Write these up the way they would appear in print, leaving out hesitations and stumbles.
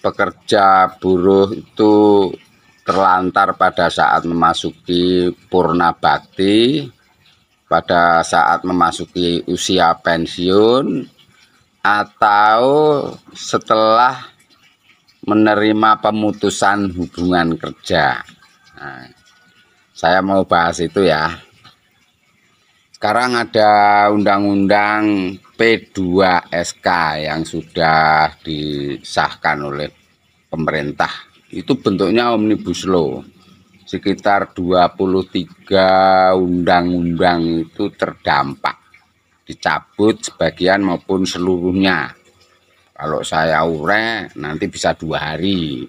pekerja buruh itu terlantar pada saat memasuki purna bakti, pada saat memasuki usia pensiun, atau setelah menerima pemutusan hubungan kerja. Nah, saya mau bahas itu ya. Sekarang ada undang-undang P2SK yang sudah disahkan oleh pemerintah. Itu bentuknya omnibus law. Sekitar 23 undang-undang itu terdampak, dicabut sebagian maupun seluruhnya. Kalau saya urai nanti bisa 2 hari.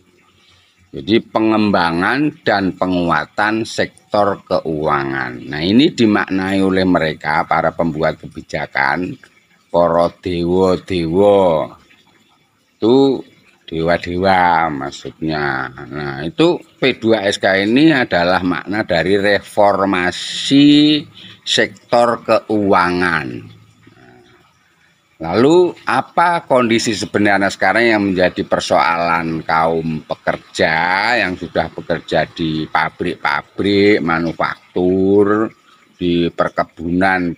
Jadi pengembangan dan penguatan sektor keuangan. Nah, ini dimaknai oleh mereka para pembuat kebijakan, para dewa-dewa. Itu dewa-dewa maksudnya. Nah, itu P2SK ini adalah makna dari reformasi sektor keuangan. Lalu apa kondisi sebenarnya sekarang yang menjadi persoalan kaum pekerja yang sudah bekerja di pabrik-pabrik, manufaktur, di perkebunan,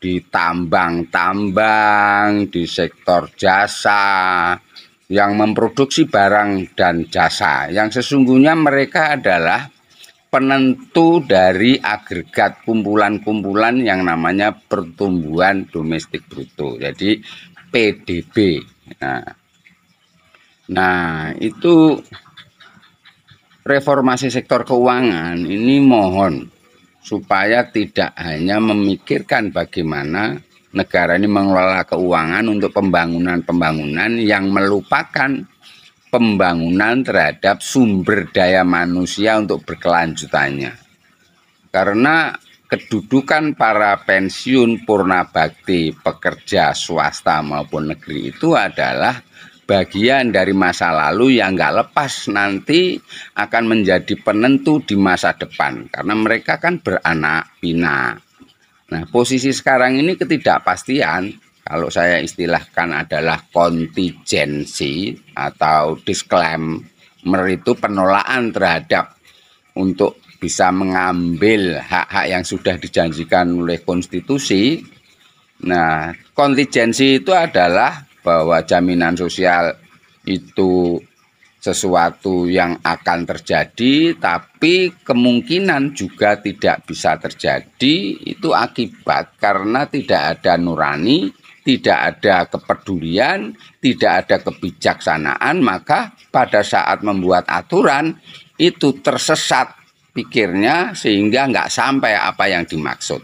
di tambang-tambang, di sektor jasa, yang memproduksi barang dan jasa, yang sesungguhnya mereka adalah penentu dari agregat kumpulan-kumpulan yang namanya pertumbuhan domestik bruto, jadi PDB. Nah, itu reformasi sektor keuangan ini mohon supaya tidak hanya memikirkan bagaimana negara ini mengelola keuangan untuk pembangunan-pembangunan yang melupakan pembangunan terhadap sumber daya manusia untuk berkelanjutannya. Karena kedudukan para pensiun purna bakti pekerja swasta maupun negeri itu adalah bagian dari masa lalu yang nggak lepas nanti akan menjadi penentu di masa depan. Karena mereka kan beranak pinak. Nah, posisi sekarang ini ketidakpastian, kalau saya istilahkan adalah kontingensi atau disclaimer, itu penolakan terhadap untuk bisa mengambil hak-hak yang sudah dijanjikan oleh konstitusi. Nah, kontingensi itu adalah bahwa jaminan sosial itu sesuatu yang akan terjadi, tapi kemungkinan juga tidak bisa terjadi. Itu akibat karena tidak ada nurani, tidak ada kepedulian, tidak ada kebijaksanaan, maka pada saat membuat aturan itu tersesat pikirnya sehingga nggak sampai apa yang dimaksud.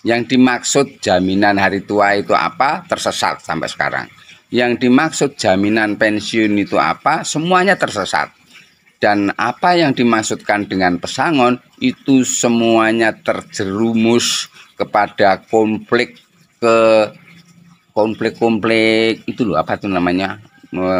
Yang dimaksud jaminan hari tua itu apa? Tersesat sampai sekarang. Yang dimaksud jaminan pensiun itu apa? Semuanya tersesat. Dan apa yang dimaksudkan dengan pesangon itu semuanya terjerumus kepada konflik itu loh, apa itu namanya,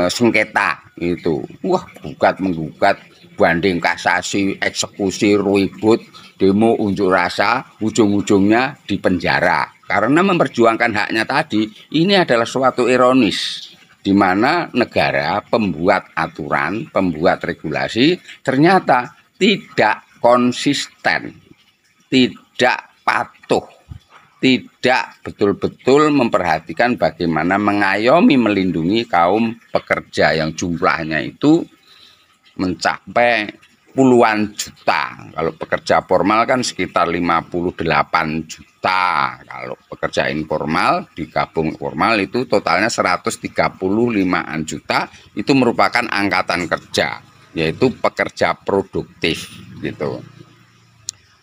sengketa itu. Wah, gugat menggugat, banding kasasi, eksekusi, ribut, demo, unjuk rasa, ujung-ujungnya di penjara. Karena memperjuangkan haknya tadi, ini adalah suatu ironis, di mana negara pembuat aturan, pembuat regulasi, ternyata tidak konsisten, tidak patuh, tidak betul-betul memperhatikan bagaimana mengayomi, melindungi kaum pekerja yang jumlahnya itu mencapai puluhan juta. Kalau pekerja formal kan sekitar 58 juta. Kalau pekerja informal digabung formal itu totalnya 135-an juta. Itu merupakan angkatan kerja, yaitu pekerja produktif gitu.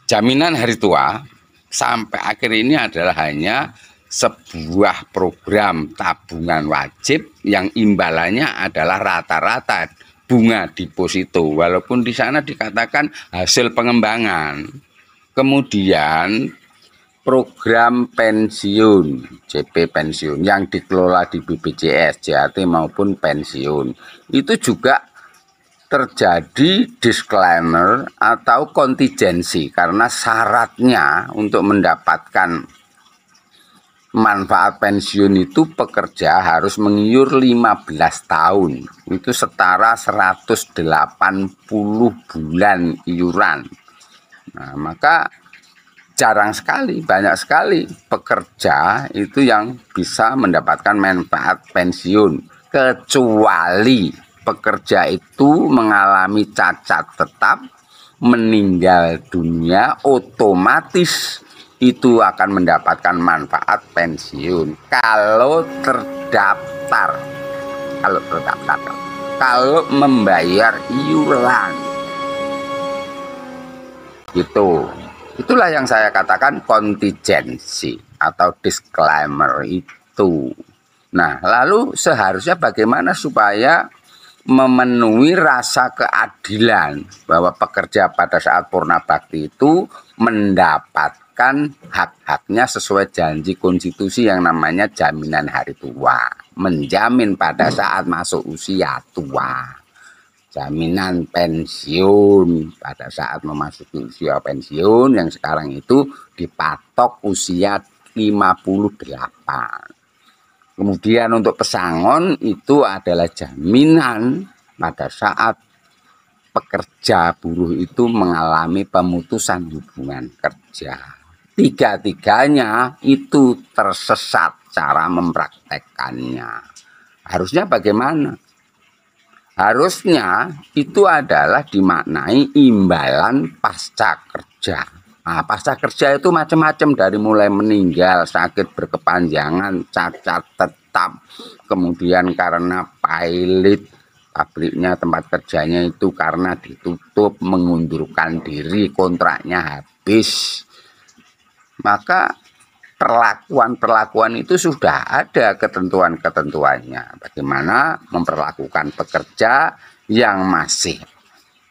Jaminan hari tua sampai akhir ini adalah hanya sebuah program tabungan wajib yang imbalannya adalah rata-rata bunga deposito, walaupun di sana dikatakan hasil pengembangan. Kemudian program pensiun, JP pensiun yang dikelola di BPJS, JAT maupun pensiun, itu juga terjadi disclaimer atau kontingensi, karena syaratnya untuk mendapatkan manfaat pensiun itu pekerja harus mengiur 15 tahun. Itu setara 180 bulan iuran. Nah, maka jarang sekali, banyak sekali pekerja itu yang bisa mendapatkan manfaat pensiun, kecuali pekerja itu mengalami cacat tetap, meninggal dunia, otomatis itu akan mendapatkan manfaat pensiun kalau terdaftar, kalau membayar iuran. Gitu. Itulah yang saya katakan kontingensi atau disclaimer itu. Nah, lalu seharusnya bagaimana supaya memenuhi rasa keadilan bahwa pekerja pada saat purna bakti itu mendapatkan hak-haknya sesuai janji konstitusi yang namanya jaminan hari tua, menjamin pada saat masuk usia tua, jaminan pensiun pada saat memasuki usia pensiun yang sekarang itu dipatok usia 58. Kemudian untuk pesangon itu adalah jaminan pada saat pekerja buruh itu mengalami pemutusan hubungan kerja. Tiga-tiganya itu tersesat cara mempraktekkannya. Harusnya bagaimana? Harusnya itu adalah dimaknai imbalan pasca kerja. Nah, pasca kerja itu macam-macam, dari mulai meninggal, sakit berkepanjangan, cacat tetap, kemudian karena pilot pabriknya, tempat kerjanya itu karena ditutup, mengundurkan diri, kontraknya habis. Maka perlakuan-perlakuan itu sudah ada ketentuan-ketentuannya. Bagaimana memperlakukan pekerja yang masih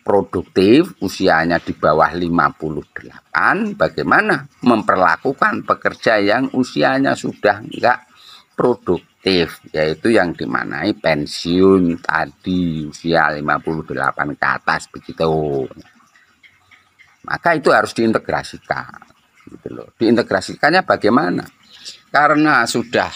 produktif, usianya di bawah 58, bagaimana memperlakukan pekerja yang usianya sudah enggak produktif, yaitu yang dimanai pensiun tadi, usia 58 ke atas begitu. Maka itu harus diintegrasikan. Gitu loh. Diintegrasikannya bagaimana? Karena sudah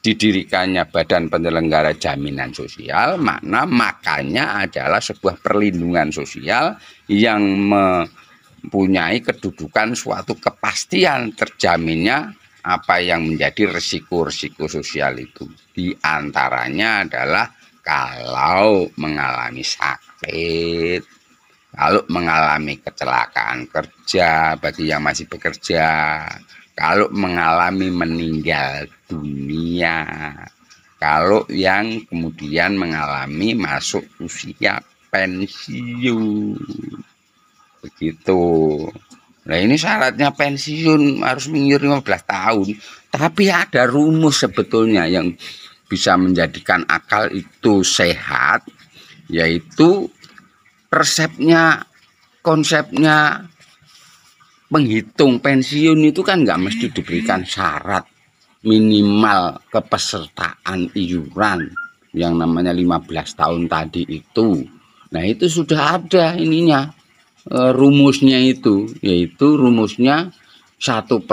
didirikannya Badan Penyelenggara Jaminan Sosial, makanya adalah sebuah perlindungan sosial yang mempunyai kedudukan suatu kepastian terjaminnya apa yang menjadi risiko-risiko sosial itu. Di antaranya adalah kalau mengalami sakit, kalau mengalami kecelakaan kerja bagi yang masih bekerja, kalau mengalami meninggal dunia, kalau yang kemudian mengalami masuk usia pensiun, begitu. Nah, ini syaratnya pensiun harus mengiur 15 tahun, tapi ada rumus sebetulnya yang bisa menjadikan akal itu sehat, yaitu resepnya, konsepnya penghitung pensiun itu kan nggak mesti diberikan syarat minimal kepesertaan iuran yang namanya 15 tahun tadi itu. Nah, itu sudah ada ininya, rumusnya itu, yaitu rumusnya 1%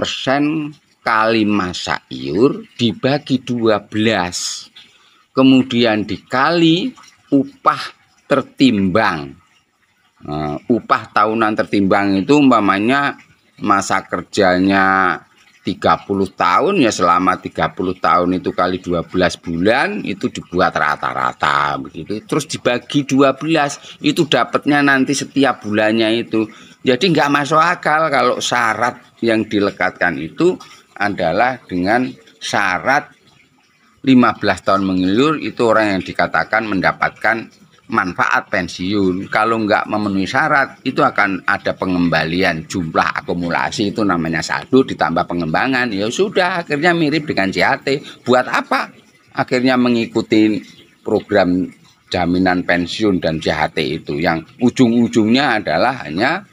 kali masa iur dibagi 12, kemudian dikali upah tertimbang. Upah tahunan tertimbang itu umpamanya masa kerjanya 30 tahun, ya selama 30 tahun itu kali 12 bulan itu dibuat rata-rata begitu, terus dibagi 12, itu dapatnya nanti setiap bulannya itu. Jadi nggak masuk akal kalau syarat yang dilekatkan itu adalah dengan syarat 15 tahun mengiur itu orang yang dikatakan mendapatkan manfaat pensiun. Kalau nggak memenuhi syarat itu akan ada pengembalian jumlah akumulasi, itu namanya saldo ditambah pengembangan. Ya sudah, akhirnya mirip dengan JHT. Buat apa akhirnya mengikuti program jaminan pensiun dan JHT itu yang ujung-ujungnya adalah hanya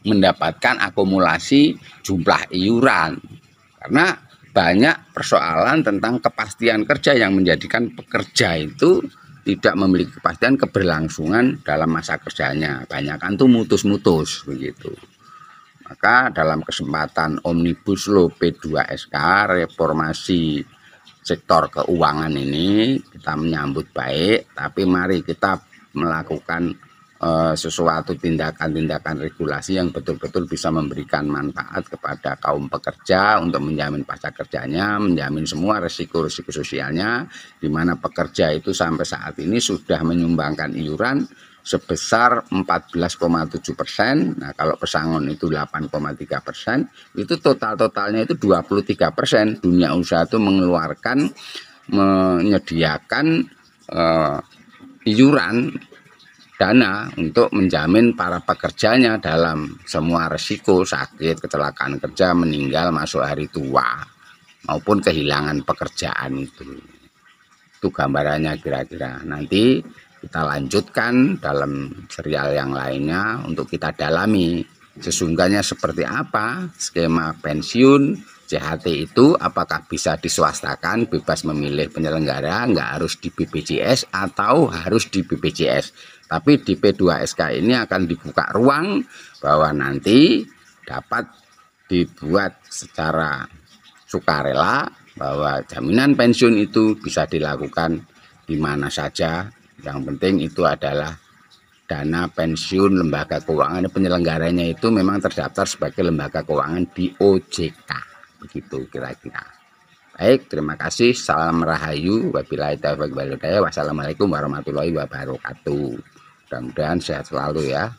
mendapatkan akumulasi jumlah iuran. Karena banyak persoalan tentang kepastian kerja yang menjadikan pekerja itu tidak memiliki kepastian keberlangsungan dalam masa kerjanya. Banyak kan tuh mutus-mutus begitu. Maka dalam kesempatan Omnibus Law P2SK reformasi sektor keuangan ini kita menyambut baik, tapi mari kita melakukan sesuatu tindakan-tindakan regulasi yang betul-betul bisa memberikan manfaat kepada kaum pekerja untuk menjamin pasca kerjanya, menjamin semua resiko-resiko sosialnya, di mana pekerja itu sampai saat ini sudah menyumbangkan iuran sebesar 14,7%. Nah, kalau pesangon itu 8,3%, itu totalnya itu 23%. Dunia usaha itu menyediakan iuran dana untuk menjamin para pekerjanya dalam semua resiko sakit, kecelakaan kerja, meninggal, masuk hari tua, maupun kehilangan pekerjaan itu. Itu gambarannya kira-kira. Nanti kita lanjutkan dalam serial yang lainnya untuk kita dalami sesungguhnya seperti apa skema pensiun CHT itu, apakah bisa diswastakan, bebas memilih penyelenggara, nggak harus di BPJS atau harus di BPJS. Tapi di P2SK ini akan dibuka ruang bahwa nanti dapat dibuat secara sukarela bahwa jaminan pensiun itu bisa dilakukan di mana saja. Yang penting itu adalah dana pensiun lembaga keuangan, penyelenggaranya itu memang terdaftar sebagai lembaga keuangan di OJK. Begitu kira-kira. Baik, terima kasih. Salam rahayu. Wabillahi taufiq wal hidayah. Wassalamualaikum warahmatullahi wabarakatuh. Mudah-mudahan sehat selalu ya.